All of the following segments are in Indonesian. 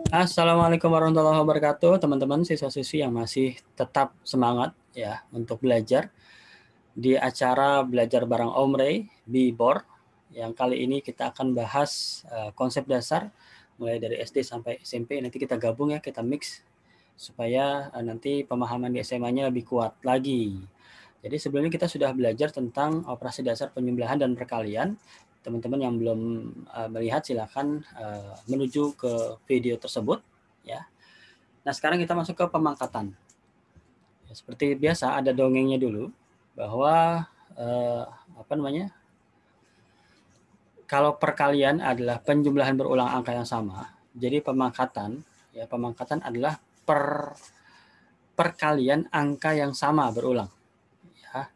Assalamualaikum warahmatullahi wabarakatuh, teman-teman siswa-siswi yang masih tetap semangat ya untuk belajar di acara belajar bareng Om Ray BIBOR. Yang kali ini kita akan bahas konsep dasar mulai dari SD sampai SMP. Nanti kita gabung ya, kita mix supaya nanti pemahaman di SMA-nya lebih kuat lagi. Jadi sebelumnya kita sudah belajar tentang operasi dasar penjumlahan dan perkalian. Teman-teman yang belum melihat silakan menuju ke video tersebut ya. Nah, sekarang kita masuk ke pemangkatan. Ya, seperti biasa ada dongengnya dulu bahwa kalau perkalian adalah penjumlahan berulang angka yang sama, jadi pemangkatan adalah perkalian angka yang sama berulang ya.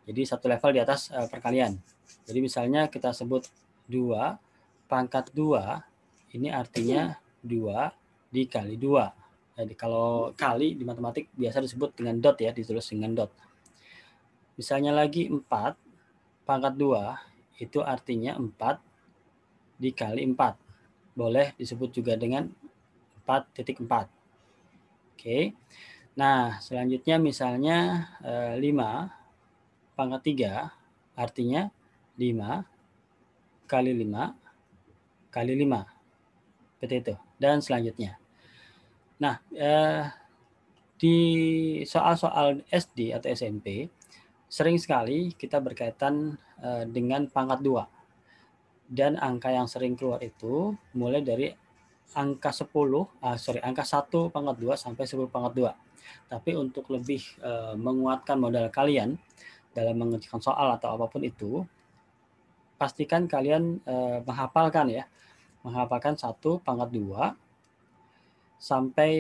Jadi satu level di atas perkalian. Jadi misalnya kita sebut 2 pangkat 2, ini artinya 2 dikali 2. Jadi kalau kali di matematik biasa disebut dengan dot ya, ditulis dengan dot. Misalnya lagi 4 pangkat 2, itu artinya 4 dikali 4. Boleh disebut juga dengan 4.4. Oke. Nah, selanjutnya misalnya 5 pangkat 3, artinya 5 kali 5 kali 5. Seperti itu. Dan selanjutnya. Nah, di soal-soal SD atau SMP, sering sekali kita berkaitan dengan pangkat 2. Dan angka yang sering keluar itu mulai dari angka 1 pangkat 2 sampai 10 pangkat 2. Tapi untuk lebih menguatkan modal kalian dalam mengerjakan soal atau apapun itu, pastikan kalian menghafalkan 1 pangkat 2 sampai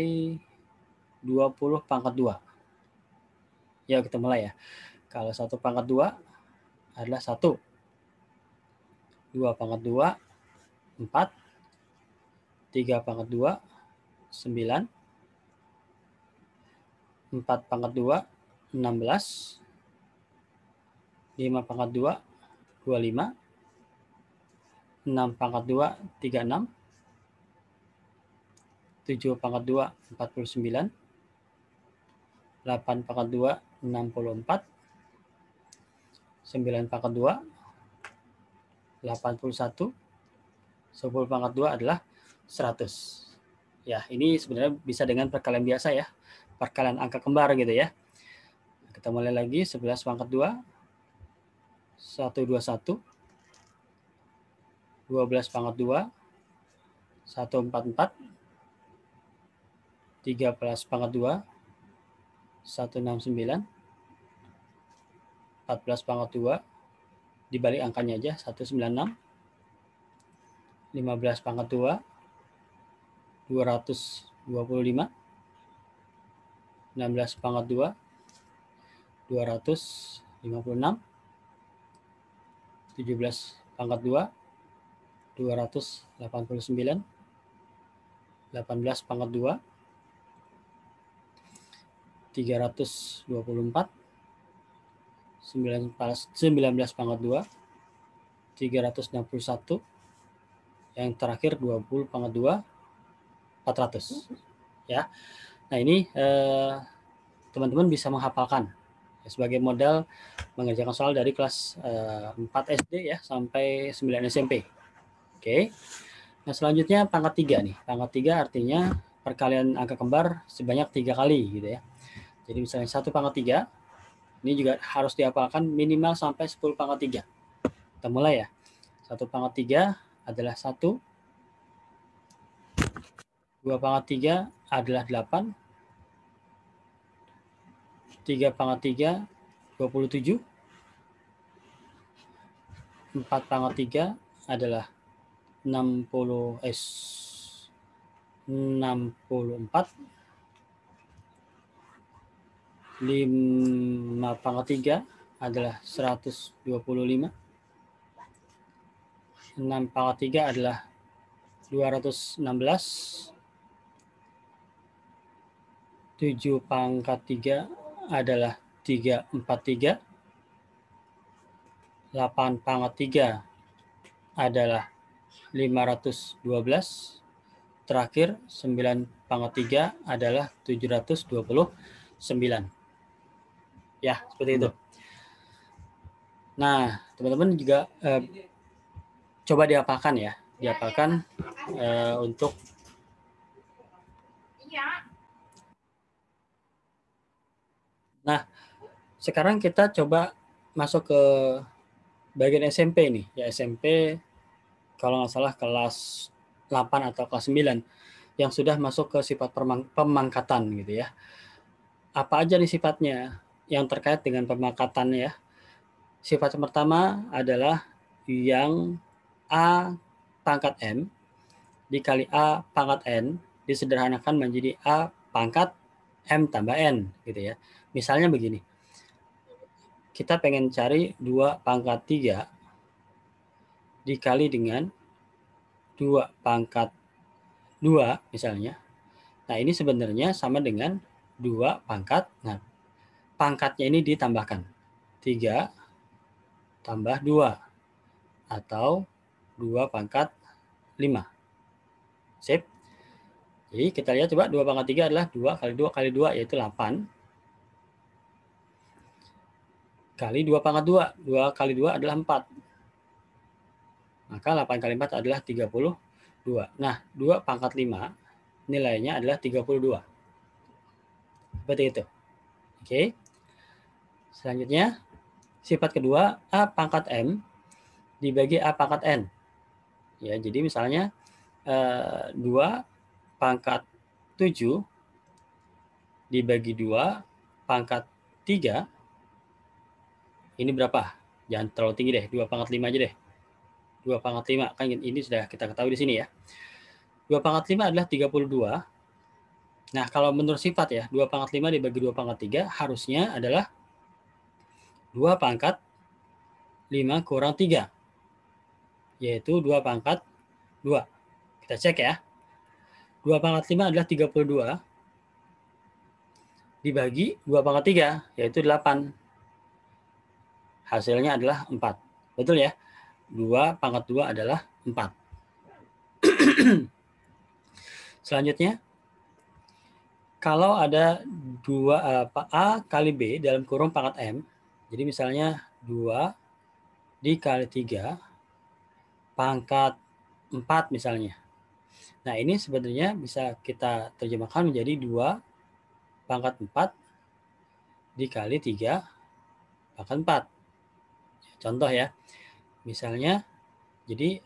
20 pangkat 2. Ya, kita mulai ya. Kalau 1 pangkat 2 adalah 1. 2 pangkat 2, 4. 3 pangkat 2, 9. 4 pangkat 2, 16. 5 pangkat 2, 25. 6 pangkat 2, 36. 7 pangkat 2, 49. 8 pangkat 2, 64. 9 pangkat 2, 81. 10 pangkat 2 adalah 100. Ya, ini sebenarnya bisa dengan perkalian biasa ya. Perkalian angka kembar gitu ya. Kita mulai lagi. 11 pangkat 2, 121. 12 pangkat 2, 144. 13 pangkat 2, 169. 14 pangkat 2, dibalik angkanya aja, 196. 15 pangkat 2, 225. 16 pangkat 2, 256. 17 pangkat 2, 289. 18 pangkat 2, 324. 19 pangkat 2, 361. Yang terakhir 20 pangkat 2, 400. Ya. Nah, ini teman-teman bisa menghafalkan sebagai modal mengerjakan soal dari kelas 4 SD ya sampai 9 SMP. Oke. Nah, selanjutnya pangkat 3 nih. Pangkat 3 artinya perkalian angka kembar sebanyak 3 kali gitu ya. Jadi misalnya 1 pangkat 3, ini juga harus dihafalkan minimal sampai 10 pangkat 3. Kita mulai ya. 1 pangkat 3 adalah 1. 2 pangkat 3 adalah 8. 3 pangkat 3, 27. 4 pangkat 3 adalah 64. 5 pangkat 3 adalah 125. 6 pangkat 3 adalah 216. 7 pangkat 3 adalah 343. 8 pangkat 3 adalah 512. Terakhir 9 pangkat 3 adalah 729. Ya, seperti itu. Nah, teman-teman juga coba diapakan ya. Diapakan untuk Nah, sekarang kita coba masuk ke bagian SMP nih. Ya, SMP kalau nggak salah kelas 8 atau kelas 9 yang sudah masuk ke sifat pemangkatan gitu ya. Apa aja nih sifatnya yang terkait dengan pemangkatan ya? Sifat yang pertama adalah yang A pangkat M dikali A pangkat N disederhanakan menjadi A pangkat M tambah N gitu ya. Misalnya begini, kita pengen cari 2 pangkat 3 dikali dengan 2 pangkat 2 misalnya. Nah, ini sebenarnya sama dengan 2 pangkat. Nah, pangkatnya ini ditambahkan. 3 tambah 2 atau 2 pangkat 5. Sip. Jadi kita lihat coba 2 pangkat 3 adalah 2 kali 2 kali 2 yaitu 8. Kali 2 pangkat 2. 2 kali 2 adalah 4. Maka 8 kali 4 adalah 32. Nah, 2 pangkat 5 nilainya adalah 32. Seperti itu. Oke. Selanjutnya, sifat kedua, A pangkat M dibagi A pangkat N. Ya, jadi misalnya 2 pangkat 7 dibagi 2 pangkat 3, ini berapa? Jangan terlalu tinggi deh, 2 pangkat 5 aja deh. 2 pangkat 5, kan ini sudah kita ketahui di sini ya. 2 pangkat 5 adalah 32. Nah, kalau menurut sifat ya, 2 pangkat 5 dibagi 2 pangkat 3 harusnya adalah 2 pangkat 5 kurang 3, yaitu 2 pangkat 2. Kita cek ya. 2 pangkat 5 adalah 32 dibagi 2 pangkat 3, yaitu 8. Hasilnya adalah 4. Betul ya? 2 pangkat 2 adalah 4. Selanjutnya, kalau ada 2 A kali B dalam kurung pangkat M, jadi misalnya 2 dikali 3 pangkat 4 misalnya. Nah, ini sebenarnya bisa kita terjemahkan menjadi 2 pangkat 4 dikali 3 pangkat 4. Contoh ya, misalnya, jadi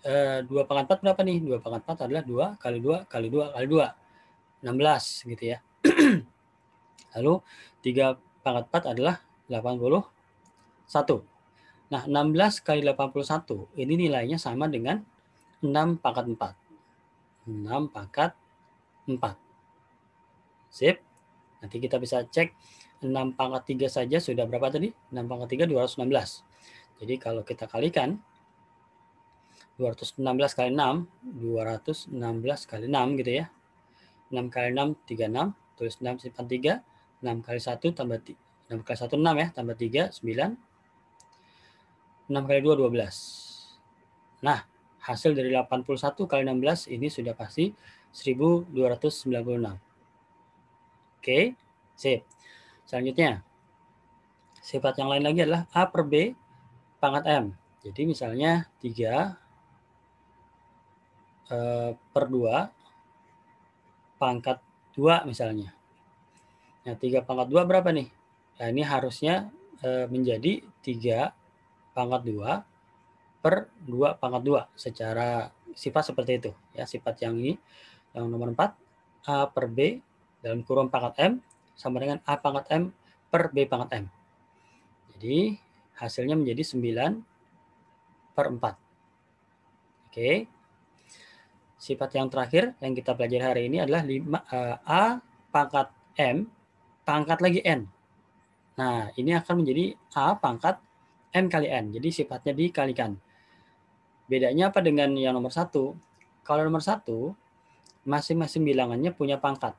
2 pangkat 4 berapa nih? 2 pangkat 4 adalah 2 kali 2 kali 2 kali 2. 16 gitu ya. Lalu 3 pangkat 4 adalah 81. Nah, 16 kali 81 ini nilainya sama dengan 6 pangkat 4. 6 pangkat 4. Sip. Nanti kita bisa cek 6 pangkat 3 saja sudah berapa tadi? 6 pangkat 3 216. Jadi kalau kita kalikan 216 kali 6, 216 kali 6 gitu ya. 6 kali 6, 36. Tulis 6 simpan 3. 6 kali 1 tambah 6 kali 1 6 ya, tambah 3 9. 6 kali 2 12. Nah, hasil dari 81 kali 16 ini sudah pasti 1296. Oke, sip. Selanjutnya, sifat yang lain lagi adalah A per B pangkat M. Jadi misalnya 3 per 2 pangkat 2 misalnya. Nah, 3 pangkat 2 berapa nih? Nah, ini harusnya menjadi 3 pangkat 2 per 2 pangkat 2 secara sifat seperti itu. Ya, sifat yang ini, yang nomor 4, A per B dalam kurung pangkat M sama dengan A pangkat M per B pangkat M. Jadi hasilnya menjadi 9 per 4. Oke. Sifat yang terakhir yang kita pelajari hari ini adalah A pangkat M pangkat lagi N. Nah, ini akan menjadi A pangkat M kali N. Jadi sifatnya dikalikan. Bedanya apa dengan yang nomor 1? Kalau nomor 1, masing-masing bilangannya punya pangkat.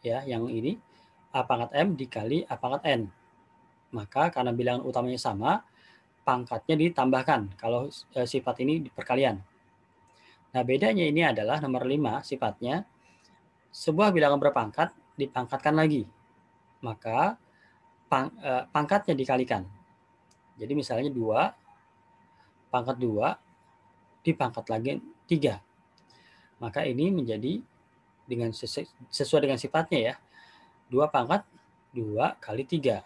Ya, yang ini A pangkat M dikali A pangkat N. Maka karena bilangan utamanya sama, pangkatnya ditambahkan kalau sifat ini di perkalian. Nah, bedanya ini adalah nomor 5 sifatnya, sebuah bilangan berpangkat dipangkatkan lagi, maka pangkatnya dikalikan. Jadi misalnya 2, pangkat 2 dipangkat lagi 3. Maka ini menjadi dengan sesuai dengan sifatnya ya. 2 pangkat 2 kali 3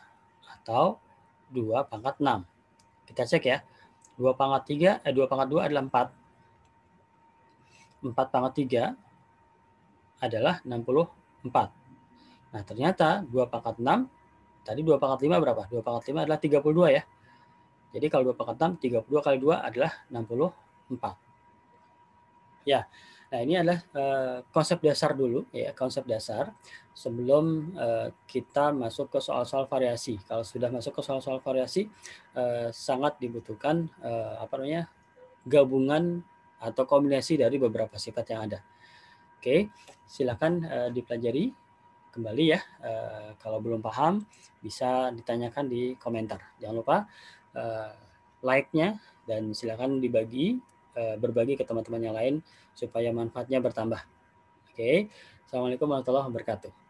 atau 2 pangkat 6. Kita cek ya. 2 pangkat 2 pangkat 2 adalah 4. 4 pangkat 3 adalah 64. Nah, ternyata 2 pangkat 6, tadi 2 pangkat 5 berapa? 2 pangkat 5 adalah 32 ya. Jadi kalau 2 pangkat 6, 32 kali 2 adalah 64. Ya, nah ini adalah konsep dasar dulu ya, konsep dasar sebelum kita masuk ke soal-soal variasi. Kalau sudah masuk ke soal-soal variasi, sangat dibutuhkan gabungan atau kombinasi dari beberapa sifat yang ada. Oke, silakan dipelajari kembali ya. Kalau belum paham bisa ditanyakan di komentar. Jangan lupa like-nya dan silakan berbagi ke teman-teman yang lain supaya manfaatnya bertambah. Oke, Assalamualaikum warahmatullahi wabarakatuh.